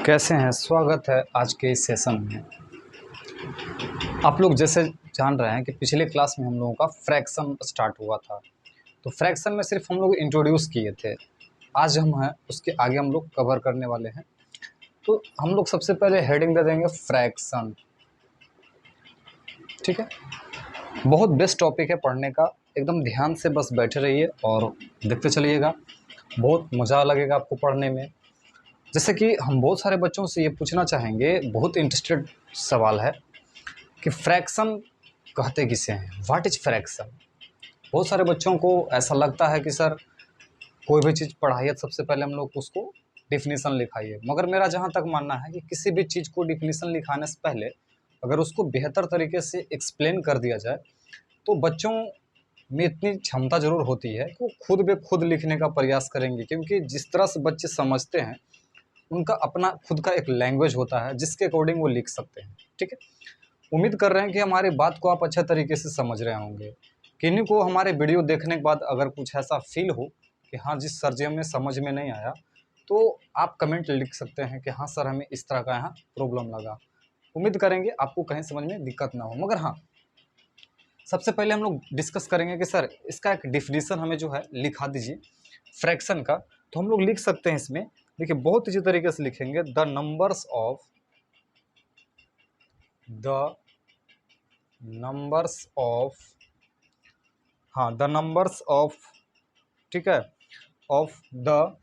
कैसे हैं? स्वागत है आज के इस सेशन में। आप लोग जैसे जान रहे हैं कि पिछले क्लास में हम लोगों का फ्रैक्शन स्टार्ट हुआ था, तो फ्रैक्शन में सिर्फ हम लोग इंट्रोड्यूस किए थे। आज हम हैं उसके आगे हम लोग कवर करने वाले हैं। तो हम लोग सबसे पहले हेडिंग दे देंगे फ्रैक्शन। ठीक है, बहुत बेस्ट टॉपिक है पढ़ने का। एकदम ध्यान से बस बैठे रहिए और देखते चलिएगा, बहुत मज़ा लगेगा आपको पढ़ने में। जैसे कि हम बहुत सारे बच्चों से ये पूछना चाहेंगे, बहुत इंटरेस्टेड सवाल है कि फ्रैक्शन कहते किसे हैं, व्हाट इज फ्रैक्शन। बहुत सारे बच्चों को ऐसा लगता है कि सर कोई भी चीज़ पढ़ाइए सबसे पहले हम लोग उसको डिफिनीसन लिखाइए, मगर मेरा जहाँ तक मानना है कि किसी भी चीज़ को डिफिनीसन लिखाने से पहले अगर उसको बेहतर तरीके से एक्सप्लेन कर दिया जाए तो बच्चों में इतनी क्षमता ज़रूर होती है कि वो खुद ब खुद लिखने का प्रयास करेंगे, क्योंकि जिस तरह से बच्चे समझते हैं उनका अपना खुद का एक लैंग्वेज होता है जिसके अकॉर्डिंग वो लिख सकते हैं। ठीक है, उम्मीद कर रहे हैं कि हमारी बात को आप अच्छे तरीके से समझ रहे होंगे। किन्हीं को हमारे वीडियो देखने के बाद अगर कुछ ऐसा फील हो कि हाँ जिस सर जी हमें समझ में नहीं आया, तो आप कमेंट लिख सकते हैं कि हाँ सर हमें इस तरह का यहाँ प्रॉब्लम लगा। उम्मीद करेंगे आपको कहीं समझ में दिक्कत ना हो। मगर हाँ, सबसे पहले हम लोग डिस्कस करेंगे कि सर इसका एक डिफिनीसन हमें जो है लिखा दीजिए फ्रैक्शन का। तो हम लोग लिख सकते हैं इसमें, देखिए बहुत अच्छी तरीके से लिखेंगे, द नंबर्स ऑफ हाँ द नंबर्स ऑफ, ठीक है, of the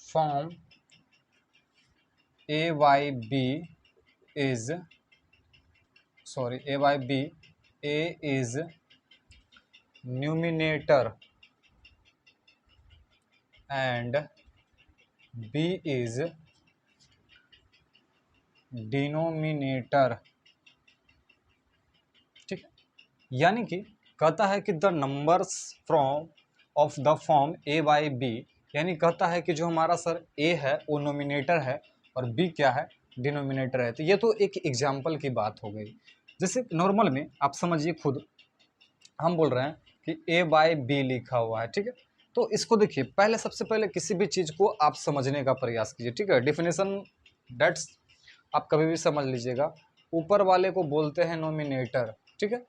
form A by B is A is numerator and B is denominator. ठीक है, यानी कि कहता है कि the numbers from of the form A by B, यानी कहता है कि जो हमारा सर ए है वो नोमिनेटर है और बी क्या है, डिनोमिनेटर है। तो ये तो एक एग्जाम्पल की बात हो गई। जैसे नॉर्मल में आप समझिए, खुद हम बोल रहे हैं कि ए बाई बी लिखा हुआ है। ठीक है, तो इसको देखिए, पहले सबसे पहले किसी भी चीज़ को आप समझने का प्रयास कीजिए। ठीक है, डिफिनेशन डेट्स आप कभी भी समझ लीजिएगा, ऊपर वाले को बोलते हैं नोमिनेटर। ठीक है,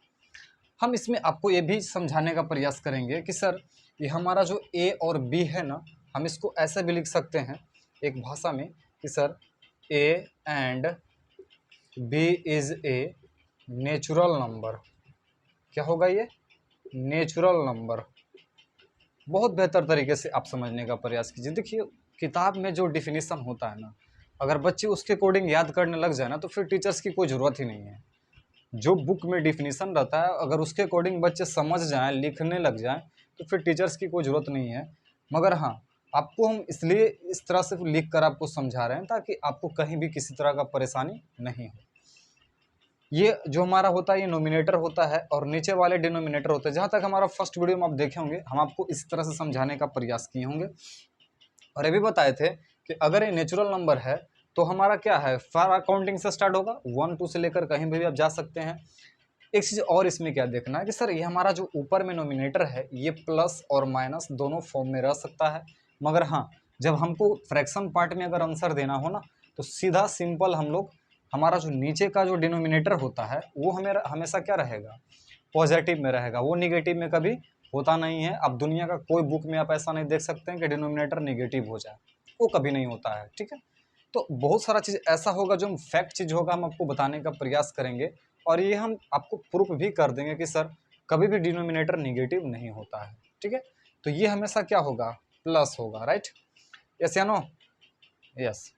हम इसमें आपको ये भी समझाने का प्रयास करेंगे कि सर ये हमारा जो ए और बी है ना, हम इसको ऐसे भी लिख सकते हैं एक भाषा में कि sir A and B is a natural number. क्या होगा ये? Natural number. बहुत बेहतर तरीके से आप समझने का प्रयास कीजिए। देखिए किताब में जो डिफिनीसन होता है ना, अगर बच्चे उसके अकॉर्डिंग याद करने लग जाए ना तो फिर टीचर्स की कोई ज़रूरत ही नहीं है। जो बुक में डिफिनीसन रहता है अगर उसके अकॉर्डिंग बच्चे समझ जाएं, लिखने लग जाएं, तो फिर टीचर्स की कोई ज़रूरत नहीं है। मगर हाँ, आपको हम इसलिए इस तरह से लिख कर आपको समझा रहे हैं ताकि आपको कहीं भी किसी तरह का परेशानी नहीं हो। ये जो हमारा होता है ये नोमिनेटर होता है और नीचे वाले डिनोमिनेटर होते हैं। जहाँ तक हमारा फर्स्ट वीडियो में आप देखे होंगे, हम आपको इस तरह से समझाने का प्रयास किए होंगे और ये भी बताए थे कि अगर ये नेचुरल नंबर है तो हमारा क्या है, फार अकाउंटिंग से स्टार्ट होगा, 1 2 से लेकर कहीं भी आप जा सकते हैं। एक चीज़ और इसमें क्या देखना है कि सर ये हमारा जो ऊपर में नोमिनेटर है ये प्लस और माइनस दोनों फॉर्म में रह सकता है। मगर हाँ, जब हमको फ्रैक्शन पार्ट में अगर आंसर देना हो ना, तो सीधा सिंपल हम लोग, हमारा जो नीचे का जो डिनोमिनेटर होता है वो हमें हमेशा क्या रहेगा, पॉजिटिव में रहेगा। वो निगेटिव में कभी होता नहीं है। अब दुनिया का कोई बुक में आप ऐसा नहीं देख सकते हैं कि डिनोमिनेटर निगेटिव हो जाए, वो कभी नहीं होता है। ठीक है, तो बहुत सारा चीज़ ऐसा होगा जो हम फैक्ट चीज़ होगा हम आपको बताने का प्रयास करेंगे और ये हम आपको प्रूफ भी कर देंगे कि सर कभी भी डिनोमिनेटर निगेटिव नहीं होता है। ठीक है, तो ये हमेशा क्या होगा, प्लस होगा। राइट, यस या नो? यस।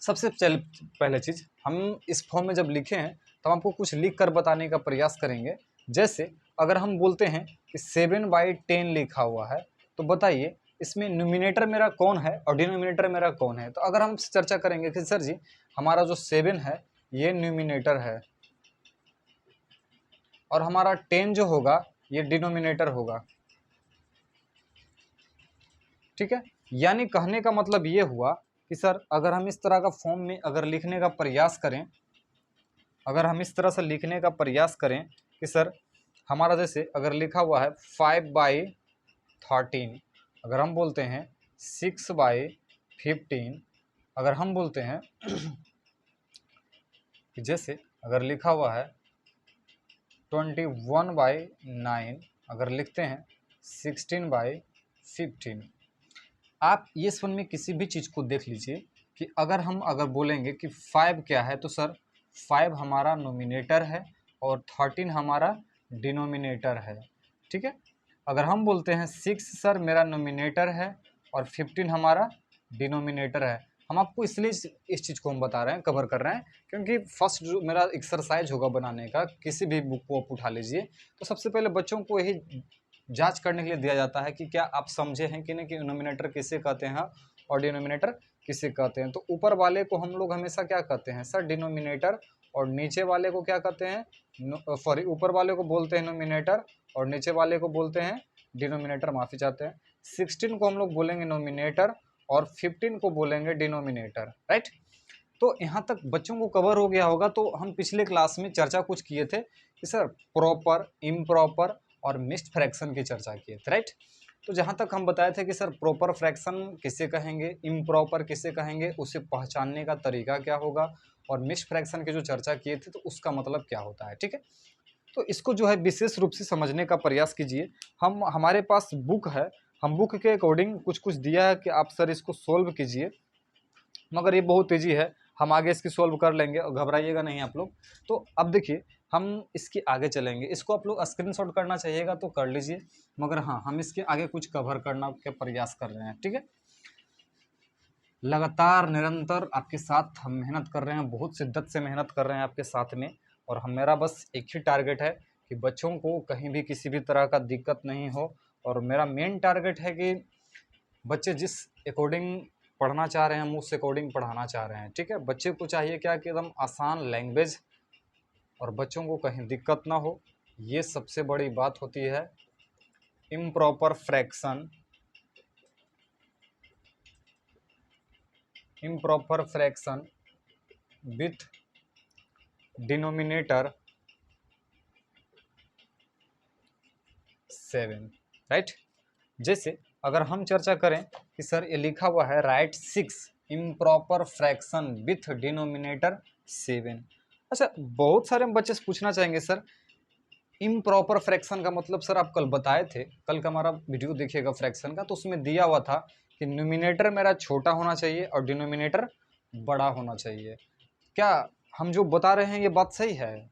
सबसे पहले चीज़ हम इस फॉर्म में जब लिखे हैं तो हम आपको कुछ लिख कर बताने का प्रयास करेंगे। जैसे अगर हम बोलते हैं कि 7/10 लिखा हुआ है, तो बताइए इसमें न्यूमिनेटर मेरा कौन है और डिनोमिनेटर मेरा कौन है। तो अगर हम चर्चा करेंगे कि सर जी हमारा जो 7 है ये न्यूमिनेटर है और हमारा 10 जो होगा ये डिनोमिनेटर होगा। ठीक है, यानी कहने का मतलब ये हुआ कि सर अगर हम इस तरह का फॉर्म में अगर लिखने का प्रयास करें, अगर हम इस तरह से लिखने का प्रयास करें कि सर हमारा जैसे अगर लिखा हुआ है 5/13, अगर हम बोलते हैं 6/13, 15, अगर हम बोलते हैं कि जैसे अगर लिखा हुआ है 21/9, अगर लिखते हैं 16/15, आप ये वन में किसी भी चीज़ को देख लीजिए कि अगर बोलेंगे कि 5 क्या है, तो सर 5 हमारा नोमिनेटर है और 13 हमारा डिनोमिनेटर है, ठीक है। अगर हम बोलते हैं 6 सर मेरा नोमिनेटर है और 15 हमारा डिनोमिनेटर है। हम आपको इसलिए इस चीज़ को हम बता रहे हैं, कवर कर रहे हैं, क्योंकि फर्स्ट जो मेरा एक्सरसाइज होगा बनाने का, किसी भी बुक को आप उठा लीजिए, तो सबसे पहले बच्चों को यही जांच करने के लिए दिया जाता है कि क्या आप समझे हैं कि नहीं कि नोमिनेटर किसे कहते हैं और डिनोमिनेटर किसे कहते हैं। तो ऊपर वाले को हम लोग हमेशा क्या कहते हैं सर, डिनोमिनेटर, और नीचे वाले को क्या कहते हैं, सॉरी, ऊपर वाले को बोलते हैं नोमिनेटर और नीचे वाले को बोलते हैं डिनोमिनेटर, माफ़ी चाहते हैं। 16 को हम लोग बोलेंगे नोमिनेटर और 15 को बोलेंगे डिनोमिनेटर, राइट। तो यहाँ तक बच्चों को कवर हो गया होगा। तो हम पिछले क्लास में चर्चा कुछ किए थे कि सर प्रॉपर, इम्प्रॉपर और मिक्स्ड फ्रैक्शन की चर्चा किए थे, राइट। तो जहाँ तक हम बताए थे कि सर प्रॉपर फ्रैक्शन किसे कहेंगे, इम्प्रॉपर किसे कहेंगे, उसे पहचानने का तरीका क्या होगा, और मिक्स्ड फ्रैक्शन की जो चर्चा किए थे तो उसका मतलब क्या होता है, ठीक है। तो इसको जो है विशेष रूप से समझने का प्रयास कीजिए। हमारे पास बुक है, हम बुक के अकॉर्डिंग कुछ कुछ दिया है कि आप सर इसको सोल्व कीजिए, मगर ये बहुत तेज़ी है, हम आगे इसकी सोल्व कर लेंगे और घबराइएगा नहीं आप लोग। तो अब देखिए हम इसके आगे चलेंगे, इसको आप लोग स्क्रीनशॉट करना चाहिएगा तो कर लीजिए, मगर हाँ हम इसके आगे कुछ कवर करना के प्रयास कर रहे हैं, ठीक है। लगातार निरंतर आपके साथ हम मेहनत कर रहे हैं, बहुत शिद्दत से मेहनत कर रहे हैं आपके साथ में, और मेरा बस एक ही टारगेट है कि बच्चों को कहीं भी किसी भी तरह का दिक्कत नहीं हो। और मेरा मेन टारगेट है कि बच्चे जिस अकॉर्डिंग पढ़ना चाह रहे हैं हम उस अकॉर्डिंग पढ़ाना चाह रहे हैं, ठीक है। बच्चे को चाहिए क्या कि एकदम आसान लैंग्वेज और बच्चों को कहीं दिक्कत ना हो, ये सबसे बड़ी बात होती है। Improper fraction, improper fraction with denominator 7, right. जैसे अगर हम चर्चा करें कि सर ये लिखा हुआ है right 6 improper fraction with denominator 7। अच्छा, बहुत सारे बच्चे से पूछना चाहेंगे सर इम्प्रॉपर फ्रैक्शन का मतलब, सर आप कल बताए थे, कल का हमारा वीडियो देखिएगा फ्रैक्शन का, तो उसमें दिया हुआ था कि न्यूमिनेटर मेरा छोटा होना चाहिए और डिनोमिनेटर बड़ा होना चाहिए। क्या हम जो बता रहे हैं ये बात सही है?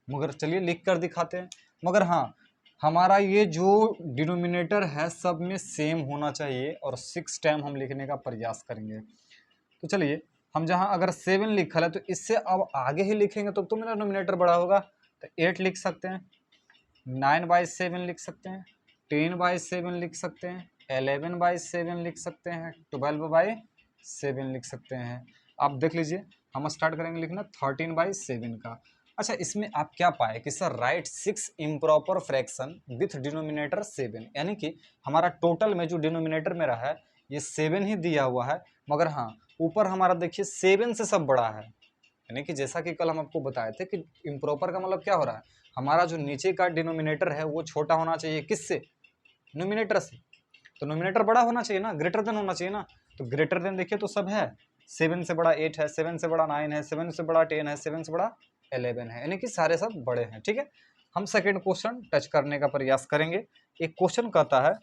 मगर चलिए लिख कर दिखाते हैं। मगर हाँ, हमारा ये जो डिनोमिनेटर है सब में सेम होना चाहिए और 6 टाइम हम लिखने का प्रयास करेंगे। तो चलिए हम जहाँ अगर 7 लिखा है तो इससे अब आगे ही लिखेंगे तो मेरा डिनोमिनेटर बड़ा होगा। तो 8 लिख सकते हैं, 9/7 लिख सकते हैं, 10/7 लिख सकते हैं, 11/7 लिख सकते हैं, 12/7 लिख सकते हैं। आप देख लीजिए हम स्टार्ट करेंगे लिखना 13/7 का। अच्छा, इसमें आप क्या पाए कि sir right 6 improper fraction with denominator 7, यानी कि हमारा टोटल में जो डिनोमिनेटर मेरा है ये 7 ही दिया हुआ है, मगर हाँ ऊपर हमारा देखिए 7 से सब बड़ा है। यानी कि जैसा कि कल हम आपको बताए थे कि इम्प्रॉपर का मतलब क्या हो रहा है, हमारा जो नीचे का डिनोमिनेटर है वो छोटा होना चाहिए, किससे, नोमिनेटर से। तो नोमिनेटर बड़ा होना चाहिए ना, ग्रेटर देन होना चाहिए ना। तो ग्रेटर देन देखिए तो सब है, 7 से बड़ा 8 है, 7 से बड़ा 9 है, 7 से बड़ा 10 है, 7 से बड़ा 11 है, यानी कि सारे सब बड़े हैं, ठीक है। हम सेकेंड क्वेश्चन टच करने का प्रयास करेंगे। एक क्वेश्चन कहता है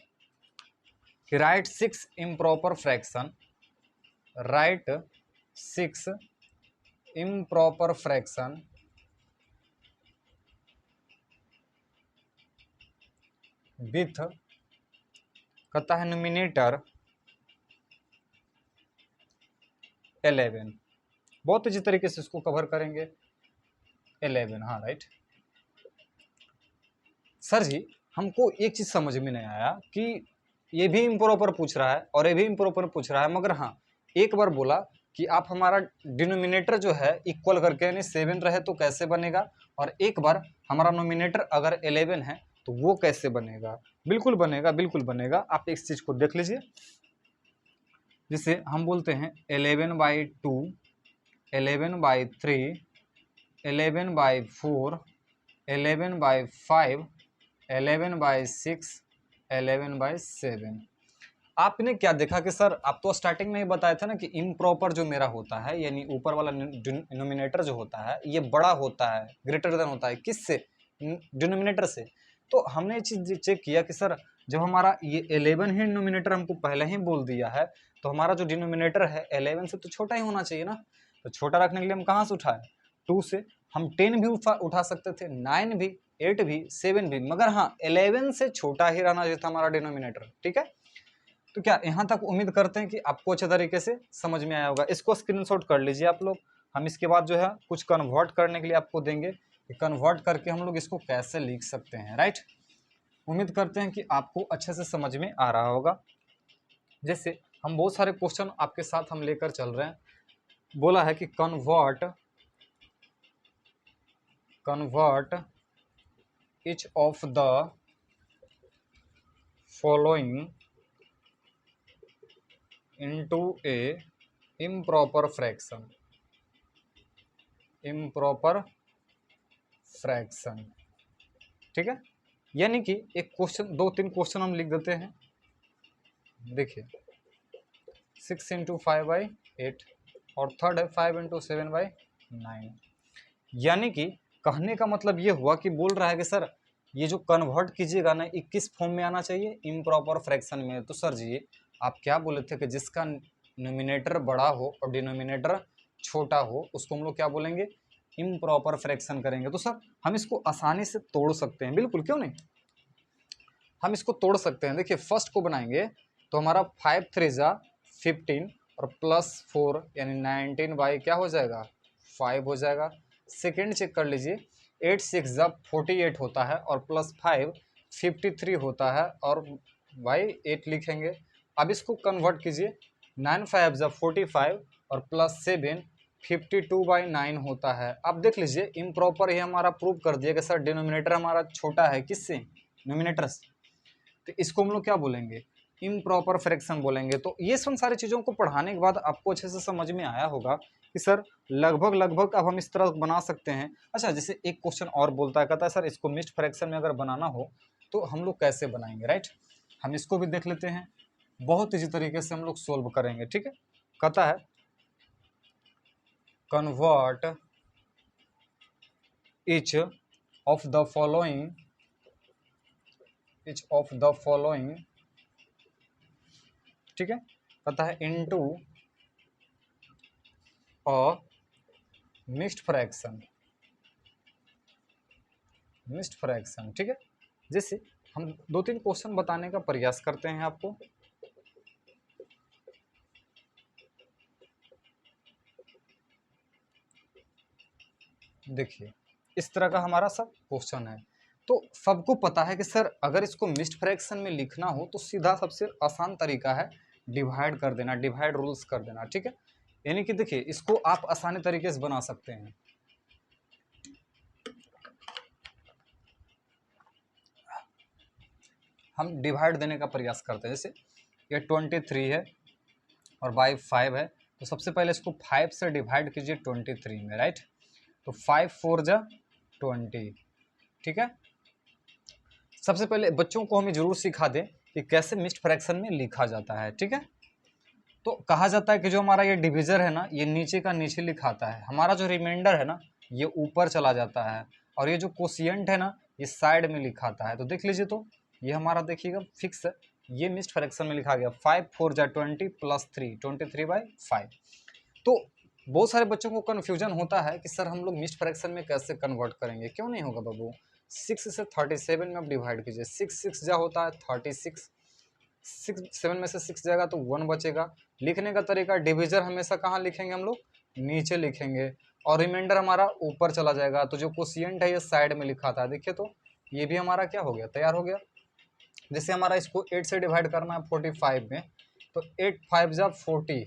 कि right 6 improper fraction, right 6 improper fraction with, कहता है नोमिनेटर 11। बहुत अच्छी तरीके से इसको कवर करेंगे 11, हाँ राइट। सर जी हमको एक चीज़ समझ में नहीं आया कि ये भी इम्प्रॉपर पूछ रहा है और ये भी इम्प्रॉपर पूछ रहा है, मगर हाँ एक बार बोला कि आप हमारा डिनोमिनेटर जो है इक्वल करके यानी 7 रहे तो कैसे बनेगा, और एक बार हमारा नोमिनेटर अगर 11 है तो वो कैसे बनेगा। बिल्कुल बनेगा, बिल्कुल बनेगा, आप इस चीज़ को देख लीजिए। जिसे हम बोलते हैं 11/2, 11/3, 11/4, 11/5, 11/6, 11/7। आपने क्या देखा कि सर आप तो स्टार्टिंग में ही बताया था ना कि इम्प्रॉपर जो मेरा होता है, यानी ऊपर वाला डिनोमिनेटर जो होता है ये बड़ा होता है, ग्रेटर देन होता है किससे, डिनोमिनेटर से। तो हमने ये चीज़ चेक किया कि सर जब हमारा ये 11 ही डिनोमिनेटर हमको पहले ही बोल दिया है, तो हमारा जो डिनोमिनेटर है 11 से तो छोटा ही होना चाहिए ना। तो छोटा रखने के लिए हम कहाँ से उठाए, 2 से। हम 10 भी उठा सकते थे, 9 भी, 8 भी, 7 भी, मगर हाँ 11 से छोटा ही रहना चाहिए था हमारा डिनोमिनेटर। ठीक है, तो क्या यहाँ तक उम्मीद करते हैं कि आपको अच्छे तरीके से समझ में आया होगा। इसको स्क्रीनशॉट कर लीजिए आप लोग। हम इसके बाद जो है कुछ कन्वर्ट करने के लिए आपको देंगे कि कन्वर्ट करके हम लोग इसको कैसे लिख सकते हैं, राइट। उम्मीद करते हैं कि आपको अच्छे से समझ में आ रहा होगा। जैसे हम बहुत सारे क्वेश्चन आपके साथ हम लेकर चल रहे हैं। बोला है कि convert each of the following into a improper fraction। ठीक है, यानी कि एक क्वेश्चन, 2-3 क्वेश्चन हम लिख देते हैं। देखिए 6 इंटू 5/8 और थर्ड है 5 इंटू 7/9। यानी कि कहने का मतलब ये हुआ कि बोल रहा है कि सर ये जो कन्वर्ट कीजिएगा ना, ये किस फॉर्म में आना चाहिए, इम्प्रॉपर फ्रैक्शन में। तो सर जी आप क्या बोले थे कि जिसका नोमिनेटर बड़ा हो और डिनोमिनेटर छोटा हो उसको हम लोग क्या बोलेंगे, इम्प्रॉपर फ्रैक्शन करेंगे। तो सर हम इसको आसानी से तोड़ सकते हैं, बिल्कुल, क्यों नहीं, हम इसको तोड़ सकते हैं। देखिए फर्स्ट को बनाएंगे तो हमारा 5 3 जा 15 और +4 यानी 19 बाई क्या हो जाएगा, 5 हो जाएगा। सेकेंड चेक कर लीजिए, 8 6 जा 48 होता है और +5 53 होता है और बाई 8 लिखेंगे। अब इसको कन्वर्ट कीजिए, 9 5 जा 45 और +7 52/9 होता है। अब देख लीजिए इम्प्रॉपर ही हमारा प्रूव कर दिया कि सर डिनोमिनेटर हमारा छोटा है किससे, नोमिनेटर से। तो इसको हम लोग क्या बोलेंगे, इम्प्रॉपर फ्रैक्शन बोलेंगे। तो ये सब सारी चीज़ों को पढ़ाने के बाद आपको अच्छे से समझ में आया होगा कि सर लगभग अब हम इस तरह बना सकते हैं। अच्छा, जैसे एक क्वेश्चन और बोलता है, कहता है सर इसको मिक्स्ड फ्रैक्शन में अगर बनाना हो तो हम लोग कैसे बनाएंगे, राइट। हम इसको भी देख लेते हैं, बहुत ईजी तरीके से हम लोग सोल्व करेंगे। ठीक है, कहता है convert each of the following, ठीक है, कहता है इनटू अ मिक्स्ड फ्रैक्शन। ठीक है, जैसे हम 2-3 क्वेश्चन बताने का प्रयास करते हैं आपको। देखिए इस तरह का हमारा सब क्वेश्चन है। तो सबको पता है कि सर अगर इसको मिक्स्ड फ्रैक्शन में लिखना हो तो सीधा सबसे आसान तरीका है डिवाइड कर देना, डिवाइड रूल्स कर देना। ठीक है, यानी कि देखिए इसको आप आसानी तरीके से बना सकते हैं। हम डिवाइड देने का प्रयास करते हैं। जैसे ये 23 है और बाई 5 है, तो सबसे पहले इसको 5 से डिवाइड कीजिए 23 में, राइट। तो 5 4 जा 20। ठीक है, सबसे पहले बच्चों को हमें जरूर सिखा दें कि कैसे मिक्स्ड फ्रैक्शन में लिखा जाता है। ठीक है, तो कहा जाता है कि जो हमारा ये डिविजर है ना, ये नीचे का नीचे लिखाता है, हमारा जो रिमाइंडर है ना ये ऊपर चला जाता है, और ये जो कोशिएंट है ना ये साइड में लिखाता है। तो देख लीजिए, तो ये हमारा देखिएगा फिक्स है, ये मिक्स्ड फ्रैक्शन में लिखा गया 5 4 जा 20 +3 23/5। तो बहुत सारे बच्चों को कन्फ्यूजन होता है कि सर हम लोग मिक्स्ड फ्रैक्शन में कैसे कन्वर्ट करेंगे। क्यों नहीं होगा बाबू, 6 से 37 में आप डिवाइड कीजिए, 6 6 जा होता है 36, 7 में से 6 जाएगा तो 1 बचेगा। लिखने का तरीका, डिविजर हमेशा कहाँ लिखेंगे हम लोग, नीचे लिखेंगे, और रिमाइंडर हमारा ऊपर चला जाएगा। तो जो कोशिएंट है ये साइड में लिखा था, देखिए तो ये भी हमारा क्या हो गया, तैयार हो गया। जैसे हमारा इसको 8 से डिवाइड करना है 45 में, तो 8 5 जा 40,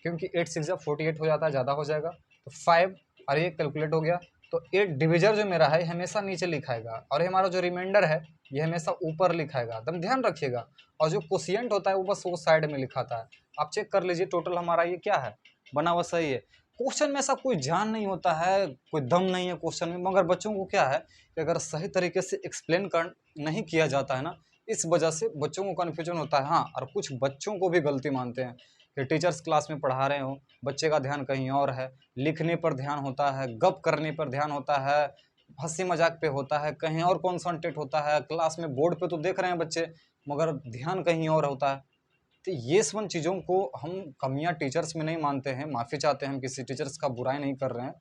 क्योंकि 8 6 जा 48 हो जाता है, ज़्यादा हो जाएगा, तो 5 और ये कैलकुलेट हो गया। तो 8 डिविजर जो मेरा है हमेशा नीचे लिखाएगा, और ये हमारा जो रिमाइंडर है ये हमेशा ऊपर लिखाएगा, एकदम ध्यान रखिएगा। और जो कोशिएंट होता है वो बस वो साइड में लिखाता है। आप चेक कर लीजिए टोटल हमारा ये क्या है, बना हुआ सही है। क्वेश्चन में ऐसा कोई जान नहीं होता है, कोई दम नहीं है क्वेश्चन में, मगर बच्चों को क्या है कि अगर सही तरीके से एक्सप्लेन कर नहीं किया जाता है ना, इस वजह से बच्चों को कन्फ्यूजन होता है। हाँ, और कुछ बच्चों को भी गलती मानते हैं कि टीचर्स क्लास में पढ़ा रहे हो, बच्चे का ध्यान कहीं और है, लिखने पर ध्यान होता है, गप करने पर ध्यान होता है, हंसी मजाक पे होता है, कहीं और कॉन्सनट्रेट होता है, क्लास में बोर्ड पे तो देख रहे हैं बच्चे मगर ध्यान कहीं और होता है। तो ये सब चीज़ों को हम कमियां टीचर्स में नहीं मानते हैं, माफ़ी चाहते हैं, हम किसी टीचर्स का बुराई नहीं कर रहे हैं।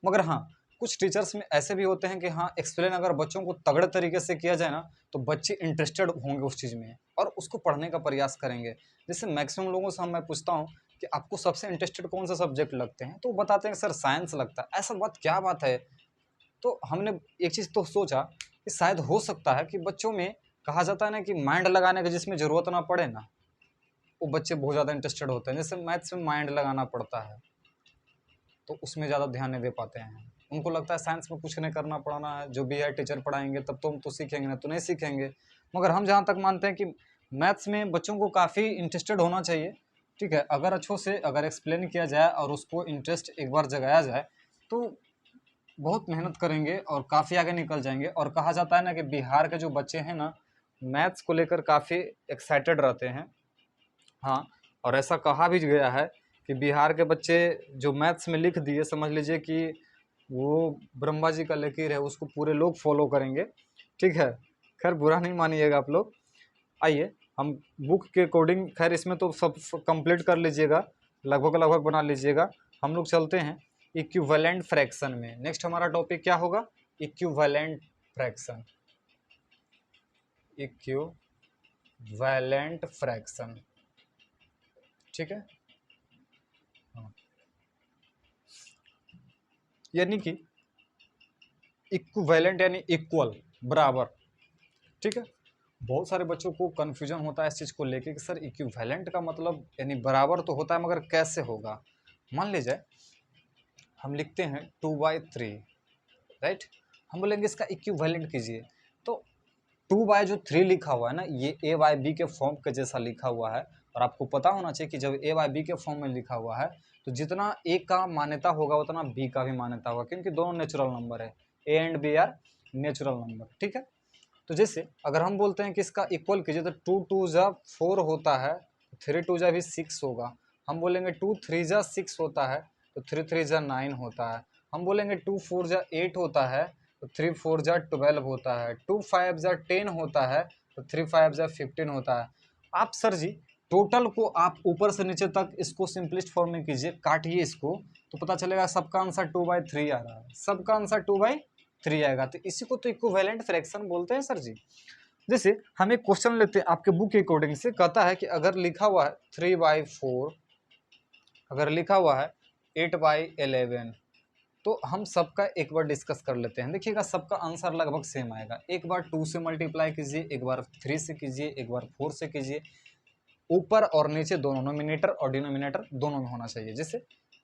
मगर हाँ, कुछ टीचर्स में ऐसे भी होते हैं कि हाँ, एक्सप्लेन अगर बच्चों को तगड़े तरीके से किया जाए ना, तो बच्चे इंटरेस्टेड होंगे उस चीज़ में और उसको पढ़ने का प्रयास करेंगे। जैसे मैक्सिमम लोगों से मैं पूछता हूँ कि आपको सबसे इंटरेस्टेड कौन सा सब्जेक्ट लगते हैं, तो वो बताते हैं सर साइंस लगता है। ऐसा बात क्या बात है? तो हमने एक चीज़ तो सोचा कि शायद हो सकता है कि बच्चों में, कहा जाता है ना कि माइंड लगाने की जिसमें ज़रूरत ना पड़े ना, वो बच्चे बहुत ज़्यादा इंटरेस्टेड होते हैं। जैसे मैथ्स में माइंड लगाना पड़ता है, तो उसमें ज़्यादा ध्यान नहीं दे पाते हैं। उनको लगता है साइंस में कुछ नहीं करना पड़ाना है, जो भी है टीचर पढ़ाएंगे तब तो हम तो सीखेंगे, ना तो नहीं सीखेंगे। मगर हम जहाँ तक मानते हैं कि मैथ्स में बच्चों को काफ़ी इंटरेस्टेड होना चाहिए। ठीक है, अगर अच्छों से अगर एक्सप्लेन किया जाए और उसको इंटरेस्ट एक बार जगाया जाए तो बहुत मेहनत करेंगे और काफ़ी आगे निकल जाएंगे। और कहा जाता है ना कि बिहार के जो बच्चे हैं ना, मैथ्स को लेकर काफ़ी एक्साइटेड रहते हैं। हाँ, और ऐसा कहा भी गया है कि बिहार के बच्चे जो मैथ्स में लिख दिए, समझ लीजिए कि वो ब्रह्मा जी का लकीर है, उसको पूरे लोग फॉलो करेंगे। ठीक है, खैर बुरा नहीं मानिएगा आप लोग। आइए हम बुक के अकॉर्डिंग, खैर इसमें तो सब कंप्लीट कर लीजिएगा, लगभग लगभग बना लीजिएगा। हम लोग चलते हैं इक्विवेलेंट फ्रैक्शन में। नेक्स्ट हमारा टॉपिक क्या होगा? Equivalent fraction. इक्विवेलेंट फ्रैक्शन, ठीक है। हाँ। यानी कि इक्विवेलेंट यानी इक्वल, बराबर। ठीक है, बहुत सारे बच्चों को कन्फ्यूजन होता है इस चीज़ को लेके कि सर इक्विवेलेंट का मतलब यानी बराबर तो होता है मगर कैसे होगा? मान लीजिए हम लिखते हैं 2/3, राइट। हम बोलेंगे इसका इक्विवेलेंट कीजिए, तो 2/3 लिखा हुआ है ना, ये a/b के फॉर्म के जैसा लिखा हुआ है। और आपको पता होना चाहिए कि जब a/b के फॉर्म में लिखा हुआ है तो जितना a का मान्यता होगा उतना b का भी मान्यता होगा, क्योंकि दोनों नेचुरल नंबर है। a and b are natural number, ठीक है। तो जैसे अगर हम बोलते हैं कि इसका इक्वल कीजिए, तो 2 2 4 होता है, 3 2 भी 6 होगा। हम बोलेंगे 2 3 6 होता है, तो 3 3 9 होता है। हम बोलेंगे 2 4 8 होता है, तो 3 4 12 होता है। 2 5 10 होता है, तो 3 5 15 होता है। आप सर जी टोटल को आप ऊपर से नीचे तक इसको सिंपलेस्ट फॉर्म में कीजिए, काटिए इसको, तो पता चलेगा सबका आंसर 2/3 आ रहा है, सबका आंसर 2/3 आएगा। तो इसी को तो इक्विवेलेंट फ्रैक्शन बोलते हैं सर जी। जैसे हम एक क्वेश्चन लेते हैं आपके बुक के अकॉर्डिंग से, कहता है कि अगर लिखा हुआ है 3/4, अगर लिखा हुआ है 8/11, तो हम सबका एक बार डिस्कस कर लेते हैं। देखिएगा सबका आंसर लगभग सेम आएगा। एक बार 2 से मल्टीप्लाई कीजिए, एक बार 3 से कीजिए, एक बार 4 से कीजिए। ऊपर और नीचे दोनों, नोमिनेटर और डिनोमिनेटर दोनों में होना चाहिए। जैसे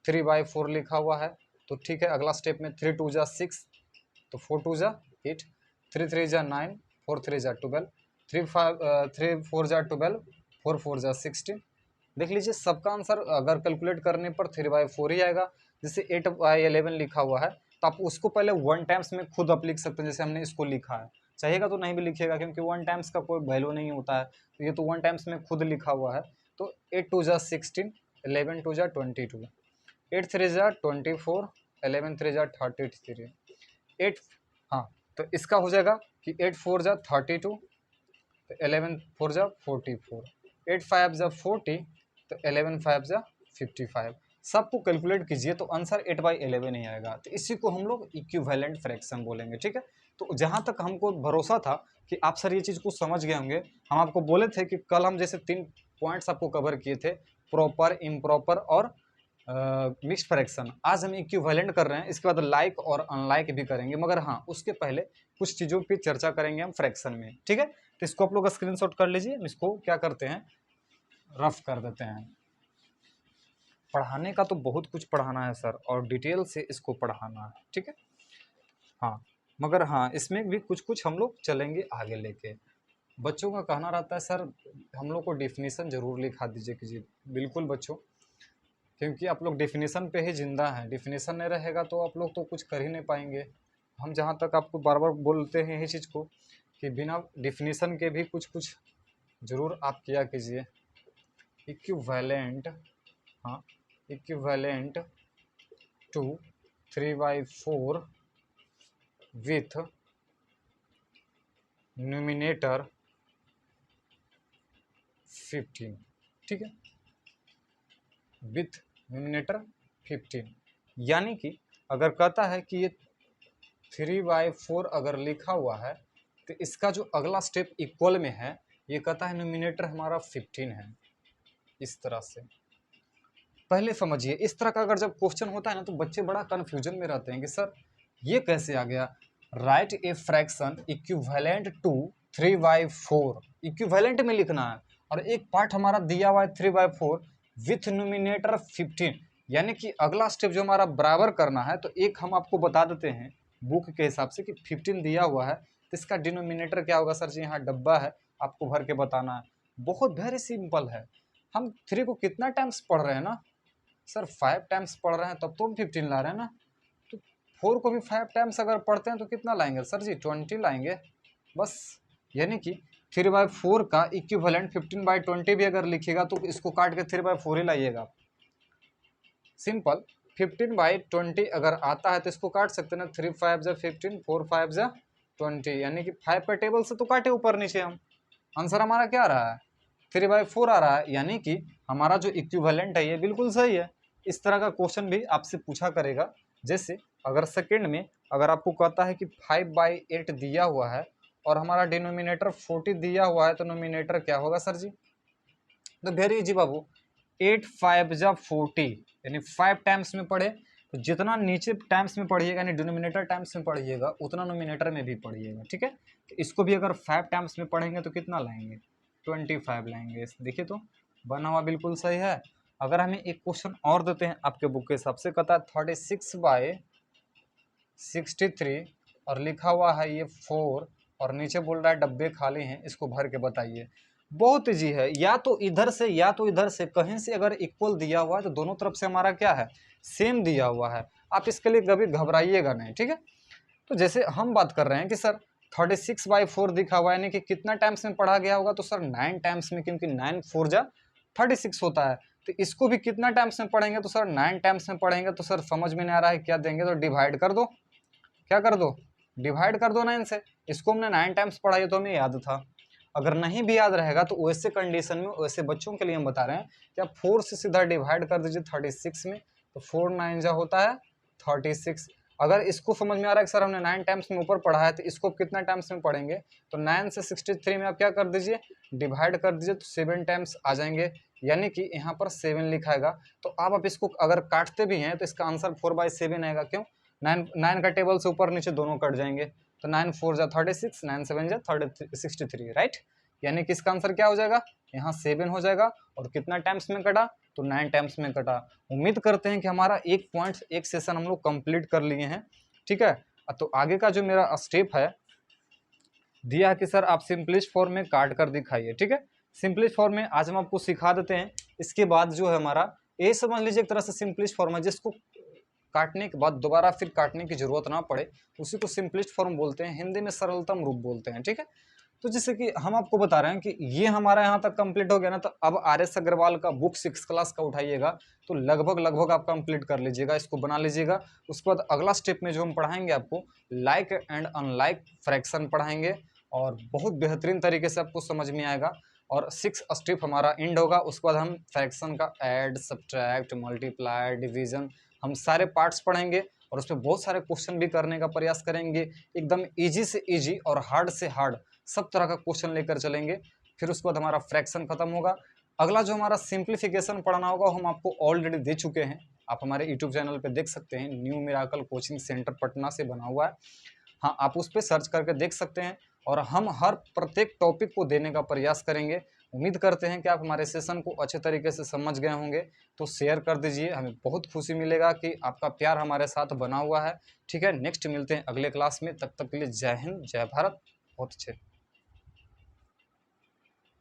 3/4 लिखा हुआ है, तो ठीक है, अगला स्टेप में 3 2 6, तो 4 2 8, 3 3 9, 4 3 12, 3 4 12, 4 4 16। देख लीजिए सबका आंसर अगर कैलकुलेट करने पर 3/4 ही आएगा। जैसे 8/11 लिखा हुआ है, तो आप उसको पहले 1 टाइम्स में खुद आप लिख सकते हैं, जैसे हमने इसको लिखा है। चाहिएगा तो नहीं भी लिखिएगा, क्योंकि 1 टाइम्स का कोई वैल्यू नहीं होता है, तो ये तो 1 टाइम्स में खुद लिखा हुआ है। तो 8 2 16, 11 2 22, 8 3 24, 11 3 33, 8, हाँ, तो इसका हो जाएगा कि 8 4 32, तो 11 4 44, 8 5 40, तो 11 5 55। सबको कैलकुलेट कीजिए तो आंसर 8/11 ही आएगा। तो इसी को हम लोग इक्विवेलेंट फ्रैक्शन बोलेंगे, ठीक है। तो जहाँ तक हमको भरोसा था कि आप सर ये चीज़ को समझ गए होंगे, हम आपको बोले थे कि कल हम जैसे 3 पॉइंट्स आपको कवर किए थे, प्रॉपर, इम्प्रॉपर और मिक्स्ड फ्रैक्शन। आज हम इक्विवेलेंट कर रहे हैं, इसके बाद लाइक और अनलाइक भी करेंगे, मगर हाँ उसके पहले कुछ चीज़ों पे चर्चा करेंगे हम फ्रैक्शन में, ठीक है। तो इसको आप लोग स्क्रीनशॉट कर लीजिए, हम इसको क्या करते हैं, रफ कर देते हैं। पढ़ाने का तो बहुत कुछ पढ़ाना है सर, और डिटेल से इसको पढ़ाना है, ठीक है। हाँ, मगर हाँ इसमें भी कुछ कुछ हम लोग चलेंगे आगे लेके। बच्चों का कहना रहता है सर हम लोग को डेफिनेशन ज़रूर लिखा दीजिए कीजिए। बिल्कुल बच्चों, क्योंकि आप लोग डेफिनेशन पे ही जिंदा हैं, डेफिनेशन नहीं रहेगा तो आप लोग तो कुछ कर ही नहीं पाएंगे। हम जहाँ तक आपको बार बार बोलते हैं यही चीज़ को कि बिना डिफिनीशन के भी कुछ कुछ ज़रूर आप किया कीजिए। इक्विवेलेंट, हाँ, इक्विवेलेंट टू 3/4 विथ न्यूमिनेटर 15, ठीक है, विथ न्यूमिनेटर 15। यानी कि अगर कहता है कि ये 3/4 अगर लिखा हुआ है तो इसका जो अगला स्टेप इक्वल में है, ये कहता है न्यूमिनेटर हमारा 15 है। इस तरह से पहले समझिए, इस तरह का अगर जब क्वेश्चन होता है ना तो बच्चे बड़ा कन्फ्यूजन में रहते हैं कि सर ये कैसे आ गया। Write a fraction equivalent to 3/4, equivalent में लिखना है, और एक पार्ट हमारा दिया हुआ है 3/4 विथ न्यूमिनेटर 15, यानी कि अगला स्टेप जो हमारा बराबर करना है, तो एक हम आपको बता देते हैं बुक के हिसाब से कि 15 दिया हुआ है तो इसका डिनोमिनेटर क्या होगा सर जी, यहाँ डब्बा है, आपको भर के बताना है। बहुत वेरी सिंपल है। हम 3 को कितना टाइम्स पढ़ रहे हैं ना सर, 5 टाइम्स पढ़ रहे हैं, तब तो हम 15 ला रहे हैं ना। तो 4 को भी 5 टाइम्स अगर पढ़ते हैं तो कितना लाएंगे सर जी, 20 लाएंगे बस। यानी कि 3/4 का इक्विवेलेंट 15/20 भी अगर लिखिएगा तो इसको काट के 3/4 ही लाइएगा। सिंपल, 15/20 अगर आता है तो इसको काट सकते हैं ना, 3 5 जा 15, 4 5 जा 20, यानी कि 5 पे टेबल से तो काटे ऊपर नीचे हम। आंसर हमारा क्या आ रहा है, 3/4 आ रहा है, यानी कि हमारा जो इक्विवेलेंट है ये बिल्कुल सही है। इस तरह का क्वेश्चन भी आपसे पूछा करेगा। जैसे अगर सेकंड में अगर आपको कहता है कि 5/8 दिया हुआ है और हमारा डिनोमिनेटर 40 दिया हुआ है, तो नोमिनेटर क्या होगा सर जी। तो वेरी इजी बाबू, 8 5 जा 40, यानी 5 टाइम्स में पढ़े तो जितना नीचे टाइम्स में पढ़िएगा यानी डिनोमिनेटर टाइम्स में पढ़िएगा उतना नोमिनेटर में भी पढ़िएगा, ठीक है। तो इसको भी अगर 5 टाइम्स में पढ़ेंगे तो कितना लाएंगे, 25 लाएंगे। देखिए तो बना हुआ बिल्कुल सही है। अगर हमें एक क्वेश्चन और देते हैं आपके बुक के हिसाब से, कहता है 36/63 और लिखा हुआ है ये 4 और नीचे बोल रहा है डब्बे खाली हैं, इसको भर के बताइए। बहुत ईजी है, या तो इधर से या तो इधर से, कहीं से अगर इक्वल दिया हुआ है तो दोनों तरफ से हमारा क्या है, सेम दिया हुआ है। आप इसके लिए कभी घबराइएगा नहीं, ठीक है। तो जैसे हम बात कर रहे हैं कि सर 36/4 दिखा हुआ है, यानी कि कितना टाइम्स में पढ़ा गया होगा, तो सर 9 टाइम्स में, क्योंकि 9 4 जा 36 होता है। तो इसको भी कितना टाइम्स में पढ़ेंगे, तो सर 9 टाइम्स में पढ़ेंगे। तो सर समझ में नहीं आ रहा है क्या देंगे, तो डिवाइड कर दो। क्या कर दो, डिवाइड कर दो 9 से। इसको हमने 9 टाइम्स पढ़ा है तो हमें याद था। अगर नहीं भी याद रहेगा तो वैसे कंडीशन में, वैसे बच्चों के लिए हम बता रहे हैं कि आप 4 से सीधा डिवाइड कर दीजिए 36 में, तो 4 9 जा होता है 36। अगर इसको समझ में आ रहा है कि सर हमने 9 टाइम्स में ऊपर पढ़ा है तो इसको कितना टाइम्स में पढ़ेंगे, तो 9 से 63 में आप क्या कर दीजिए, डिवाइड कर दीजिए, तो 7 टाइम्स आ जाएंगे, यानी कि यहाँ पर 7 लिखाएगा। तो आप इसको अगर काटते भी हैं तो इसका आंसर 4/7 आएगा। क्यों, 9 का टेबल से ऊपर नीचे दोनों कट जाएंगे, तो 9 4 जा 36, 9 7 जा 63, राइट। यानी कि इसका आंसर क्या हो जाएगा, यहाँ 7 हो जाएगा। और कितना टाइम्स में कटा, तो 9 टाइम्स में कटा। उम्मीद करते हैं कि हमारा एक पॉइंट एक सेशन हम लोग कंप्लीट कर लिए हैं, ठीक है। तो आगे का जो मेरा स्टेप है दिया है कि सर आप सिंपलिस्ट फॉर्म में काट कर दिखाइए, ठीक है। सिंपलिस्ट फॉर्म में आज हम आपको सिखा देते हैं। इसके बाद जो है हमारा ये समझ लीजिए एक तरह से सिंपलिस्ट फॉर्म है, जिसको काटने के बाद दोबारा फिर काटने की जरूरत ना पड़े, उसी को सिंपलिस्ट फॉर्म बोलते हैं, हिंदी में सरलतम रूप बोलते हैं, ठीक है। तो जैसे कि हम आपको बता रहे हैं कि ये हमारा यहाँ तक कंप्लीट हो गया ना, तो अब RS अग्रवाल का बुक 6 क्लास का उठाइएगा तो लगभग आप कंप्लीट कर लीजिएगा, इसको बना लीजिएगा। उसके बाद अगला स्टेप में जो हम पढ़ाएंगे आपको लाइक एंड अनलाइक फ्रैक्शन पढ़ाएंगे, और बहुत बेहतरीन तरीके से आपको समझ में आएगा। और 6 स्टेप हमारा एंड होगा। उसके बाद हम फ्रैक्शन का ऐड, सब्ट्रैक्ट, मल्टीप्लाई, डिवीजन, हम सारे पार्ट्स पढ़ेंगे और उसमें बहुत सारे क्वेश्चन भी करने का प्रयास करेंगे। एकदम ईजी से ईजी और हार्ड से हार्ड सब तरह का क्वेश्चन लेकर चलेंगे। फिर उसके बाद हमारा फ्रैक्शन खत्म होगा। अगला जो हमारा सिंप्लीफिकेशन पढ़ना होगा हम आपको ऑलरेडी दे चुके हैं, आप हमारे यूट्यूब चैनल पे देख सकते हैं, new miracle coaching centre Patna से बना हुआ है। हाँ, आप उस पर सर्च करके देख सकते हैं। और हम हर प्रत्येक टॉपिक को देने का प्रयास करेंगे। उम्मीद करते हैं कि आप हमारे सेशन को अच्छे तरीके से समझ गए होंगे। तो शेयर कर दीजिए, हमें बहुत खुशी मिलेगा कि आपका प्यार हमारे साथ बना हुआ है, ठीक है। नेक्स्ट मिलते हैं अगले क्लास में, तब तक के लिए जय हिंद, जय भारत। बहुत अच्छे।